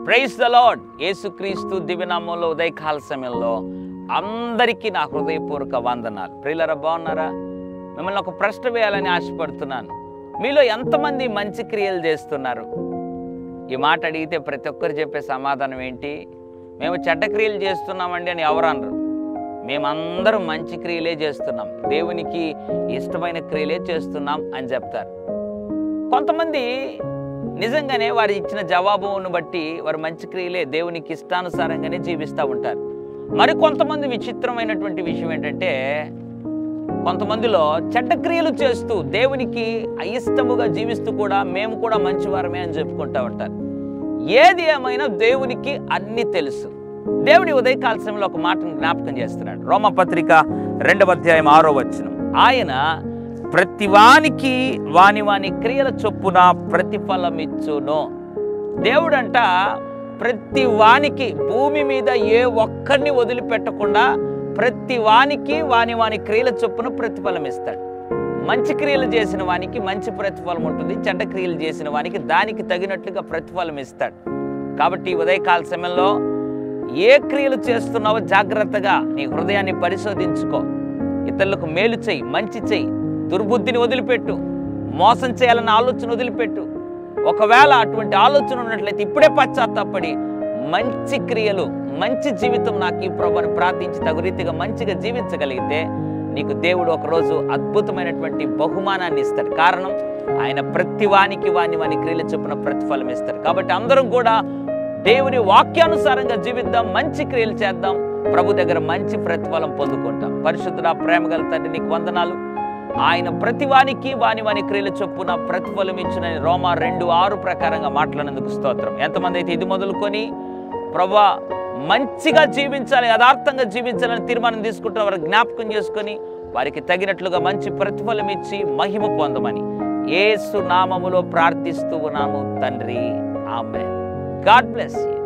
Praise the lord. యేసుక్రీస్తు దివ్యనామంలో ఉదయకాల సమయంలో అందరికీ నా హృదయపూర్వక వందనాలు. ప్రియులారా, బాగున్నారా? మిమ్మల్ని ఒక ప్రశ్న వేయాలని ఆశపడుతున్నాను. మీలో ఎంతమంది మంచి క్రియలు చేస్తున్నారు? ఈ మాట అడిగితే ప్రతి ఒక్కరు చెప్పే సమాధానం ఏంటి? మేము చెడ్డ క్రియలు చేస్తున్నామండి అని ఎవరు అనరు. మేమందరం మంచి క్రియలే చేస్తున్నాం, దేవునికి ఇష్టమైన క్రియలే చేస్తున్నాం అని చెప్తారు. కొంతమంది నిజంగానే వారు ఇచ్చిన జవాబును బట్టి వారు మంచి క్రియలే, దేవునికి ఇష్టానుసారంగానే జీవిస్తూ ఉంటారు. మరి కొంతమంది విచిత్రమైనటువంటి విషయం ఏంటంటే, కొంతమందిలో చెడ్డ క్రియలు చేస్తూ దేవునికి అయిష్టముగా జీవిస్తూ కూడా మేము కూడా మంచివారమే అని చెప్పుకుంటూ ఉంటారు. ఏది ఏమైనా దేవునికి అన్నీ తెలుసు. దేవుడి ఉదయకాల సమయంలో ఒక మాటను జ్ఞాపకం చేస్తున్నాడు. రోమపత్రిక 2వ అధ్యాయం 6వ వచనం. ఆయన ప్రతివానికి వాని క్రియల చొప్పున ప్రతిఫలం ఇచ్చును. దేవుడంట ప్రతి వానికి, భూమి మీద ఏ ఒక్కరిని వదిలిపెట్టకుండా ప్రతి వానికి వాని క్రియల చొప్పున ప్రతిఫలం ఇస్తాడు. మంచి క్రియలు చేసిన వానికి మంచి ప్రతిఫలం ఉంటుంది, చెడ్డ క్రియలు చేసిన వానికి దానికి తగినట్లుగా ప్రతిఫలం ఇస్తాడు. కాబట్టి ఉదయకాల సమయంలో ఏ క్రియలు చేస్తున్నావో జాగ్రత్తగా నీ హృదయాన్ని పరిశోధించుకో. ఇతరులకు మేలు చెయ్యి, మంచి చెయ్యి, దుర్బుద్ధిని వదిలిపెట్టు, మోసం చేయాలన్న ఆలోచన వదిలిపెట్టు. ఒకవేళ అటువంటి ఆలోచన ఉన్నట్లయితే ఇప్పుడే పశ్చాత్తాపడి మంచి క్రియలు, మంచి జీవితం నాకు ఈ ప్రభువుని ప్రార్థించి తగు రీతిగా మంచిగా జీవించగలిగితే నీకు దేవుడు ఒకరోజు అద్భుతమైనటువంటి బహుమానాన్ని ఇస్తాడు. కారణం, ఆయన ప్రతి వానికి వాని క్రియలు చొప్పున ప్రతిఫలం ఇస్తాడు. కాబట్టి అందరం కూడా దేవుని వాక్యానుసారంగా జీవిద్దాం, మంచి క్రియలు చేద్దాం, ప్రభు దగ్గర మంచి ప్రతిఫలం పొందుకుంటాం. పరిశుద్ధుడా, ప్రేమగల తండ్రి, నీకు వందనాలు. ఆయన ప్రతి వానికి వాని క్రియల చొప్పున ప్రతిఫలం ఇచ్చునని రోమా 2:6 ప్రకారంగా మాట్లాడినందుకు స్తోత్రం. ఎంతమంది అయితే ఇది మొదలుకొని ప్రభువా మంచిగా జీవించాలి, యథార్థంగా జీవించాలని తీర్మానం తీసుకుంటున్న వారు జ్ఞాపకం చేసుకొని వారికి తగినట్లుగా మంచి ప్రతిఫలం ఇచ్చి మహిమ పొందమని యేసు నామములో ప్రార్థిస్తూ ఉన్నాము తండ్రి. ఆమేన్. God bless you.